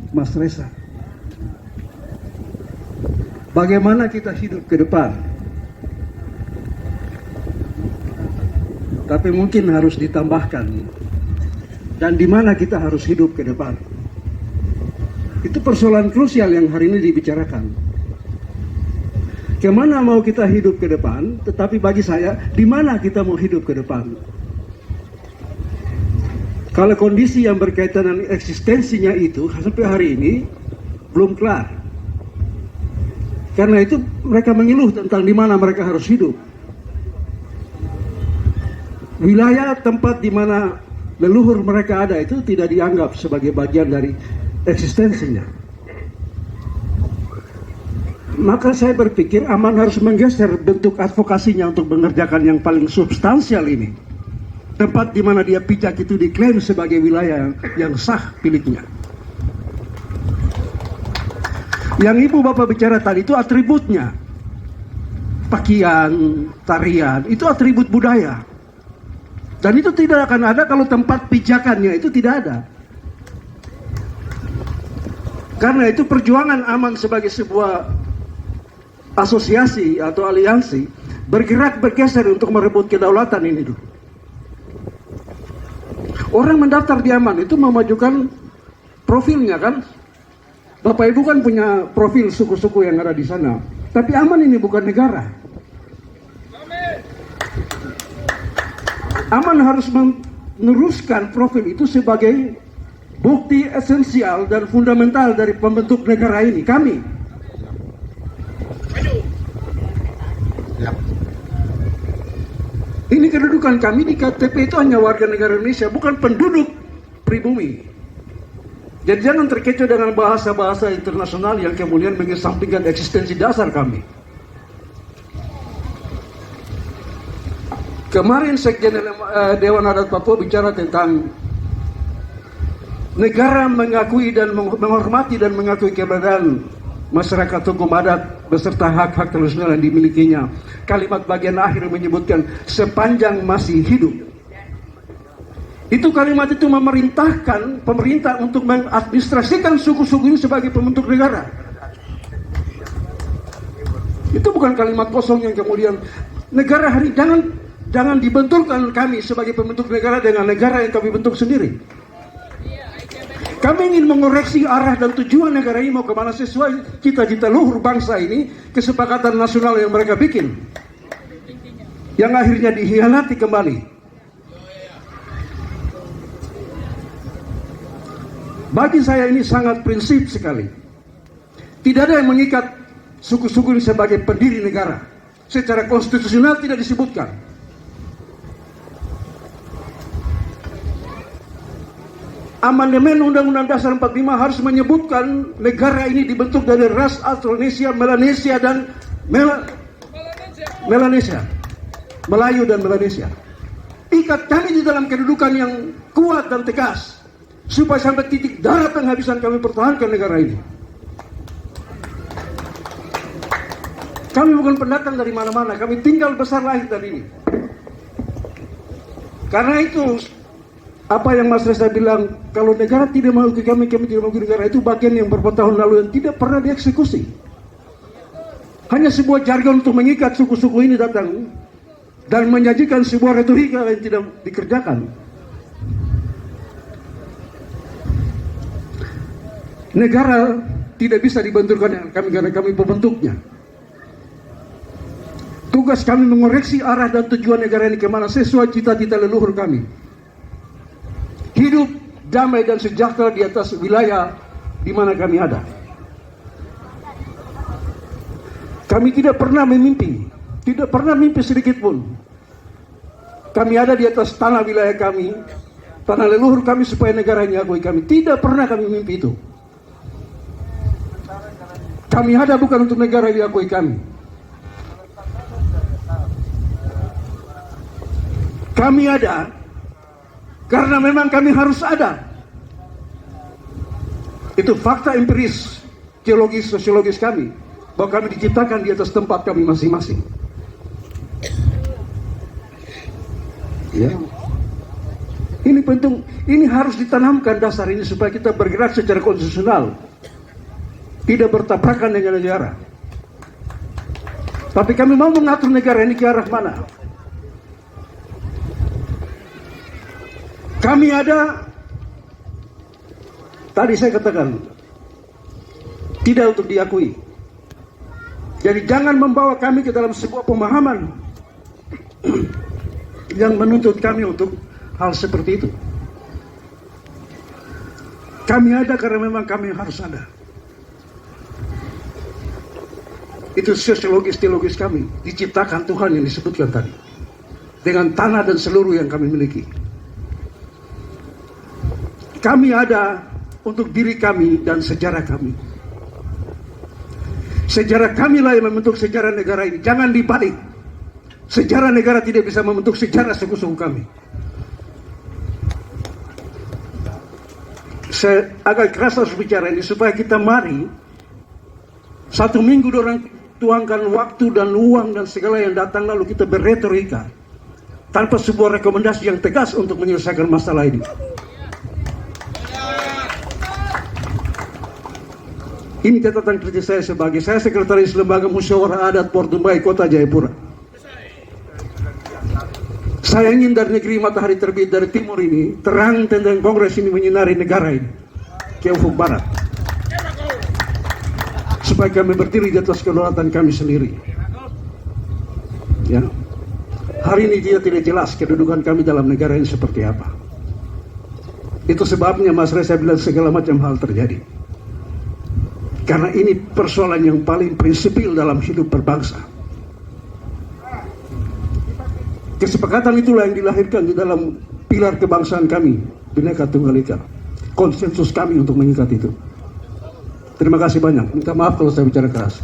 Mas Reza, bagaimana kita hidup ke depan? Tapi mungkin harus ditambahkan, dan di mana kita harus hidup ke depan. Itu persoalan krusial yang hari ini dibicarakan. Kemana mau kita hidup ke depan? Tetapi bagi saya, di mana kita mau hidup ke depan? Kalau kondisi yang berkaitan dengan eksistensinya itu sampai hari ini belum kelar. Karena itu mereka mengeluh tentang di mana mereka harus hidup. Wilayah tempat di mana leluhur mereka ada itu tidak dianggap sebagai bagian dari eksistensinya. Maka saya berpikir Aman harus menggeser bentuk advokasinya untuk mengerjakan yang paling substansial ini. Tempat di mana dia pijak itu diklaim sebagai wilayah yang sah miliknya. Yang ibu bapak bicara tadi itu atributnya. Pakaian, tarian, itu atribut budaya. Dan itu tidak akan ada kalau tempat pijakannya itu tidak ada. Karena itu perjuangan Aman sebagai sebuah asosiasi atau aliansi bergerak bergeser untuk merebut kedaulatan ini dulu. Orang mendaftar di Aman itu memajukan profilnya kan. Bapak Ibu kan punya profil suku-suku yang ada di sana. Tapi Aman ini bukan negara. Aman harus meneruskan profil itu sebagai bukti esensial dan fundamental dari pembentuk negara ini, kami. Ini kedudukan kami di KTP itu hanya warga negara Indonesia, bukan penduduk pribumi. Jadi jangan terkecoh dengan bahasa-bahasa internasional yang kemudian mengesampingkan eksistensi dasar kami. Kemarin Sekjen Dewan Adat Papua bicara tentang negara mengakui dan menghormati dan mengakui keberadaan masyarakat hukum adat beserta hak-hak tradisional yang dimilikinya. Kalimat bagian akhir menyebutkan sepanjang masih hidup. Itu kalimat itu memerintahkan pemerintah untuk mengadministrasikan suku-suku ini sebagai pembentuk negara. Itu bukan kalimat kosong yang kemudian negara hari jangan dibenturkan kami sebagai pembentuk negara dengan negara yang kami bentuk sendiri. Kami ingin mengoreksi arah dan tujuan negara ini mau kemana sesuai cita-cita luhur bangsa ini, kesepakatan nasional yang mereka bikin, yang akhirnya dikhianati kembali. Bagi saya ini sangat prinsip sekali. Tidak ada yang mengikat suku-suku ini sebagai pendiri negara. Secara konstitusional tidak disebutkan. Amandemen Undang-Undang Dasar 45 harus menyebutkan negara ini dibentuk dari ras Austronesia, Melanesia dan Melanesia. Melayu dan Melanesia. Ikat kami di dalam kedudukan yang kuat dan tegas supaya sampai titik darah penghabisan kami pertahankan negara ini. Kami bukan pendatang dari mana-mana, kami tinggal besar lahir dari ini. Karena itu apa yang Mas Reza bilang, kalau negara tidak mengakui kami tidak mengakui negara, itu bagian yang beberapa tahun lalu yang tidak pernah dieksekusi. Hanya sebuah jargon untuk mengikat suku-suku ini datang dan menyajikan sebuah retorika yang tidak dikerjakan. Negara tidak bisa dibenturkan dengan kami karena kami pembentuknya. Tugas kami mengoreksi arah dan tujuan negara ini kemana sesuai cita-cita leluhur kami. Hidup damai dan sejahtera di atas wilayah di mana kami ada. Kami tidak pernah mimpi sedikit pun. Kami ada di atas tanah wilayah kami, tanah leluhur kami supaya negara ini akui kami. Tidak pernah kami mimpi itu. Kami ada bukan untuk negara yang diakui kami. Kami ada karena memang kami harus ada. Itu fakta empiris, geologis, sosiologis kami, bahwa kami diciptakan di atas tempat kami masing-masing. Ya. Ini penting, ini harus ditanamkan dasar ini supaya kita bergerak secara konstitusional, tidak bertabrakan dengan negara. Tapi kami mau mengatur negara ini ke arah mana? Kami ada, tadi saya katakan, tidak untuk diakui. Jadi jangan membawa kami ke dalam sebuah pemahaman yang menuntut kami untuk hal seperti itu. Kami ada karena memang kami harus ada. Itu sosiologis teologis kami, diciptakan Tuhan yang disebutkan tadi, dengan tanah dan seluruh yang kami miliki. Kami ada untuk diri kami dan sejarah kami. Sejarah kami lah yang membentuk sejarah negara ini. Jangan dibalik. Sejarah negara tidak bisa membentuk sejarah suku-suku kami. Saya agak keras harus bicara ini supaya kita mari 1 minggu orang tuangkan waktu dan uang dan segala yang datang, lalu kita berretorika tanpa sebuah rekomendasi yang tegas untuk menyelesaikan masalah ini. Ini catatan kerja saya sebagai sekretaris Lembaga Musyawarah Adat Portumbai Kota Jayapura. Saya ingin dari negeri matahari terbit dari timur ini terang tentang kongres ini menyinari negara ini ke ufuk barat, supaya kami berdiri di atas kedaulatan kami sendiri. Ya. Hari ini dia tidak jelas kedudukan kami dalam negara ini seperti apa. Itu sebabnya Mas Reza bilang segala macam hal terjadi. Karena ini persoalan yang paling prinsipil dalam hidup berbangsa. Kesepakatan itulah yang dilahirkan di dalam pilar kebangsaan kami, Bhinneka Tunggal Ika. Konsensus kami untuk mengikat itu. Terima kasih banyak. Minta maaf kalau saya bicara keras.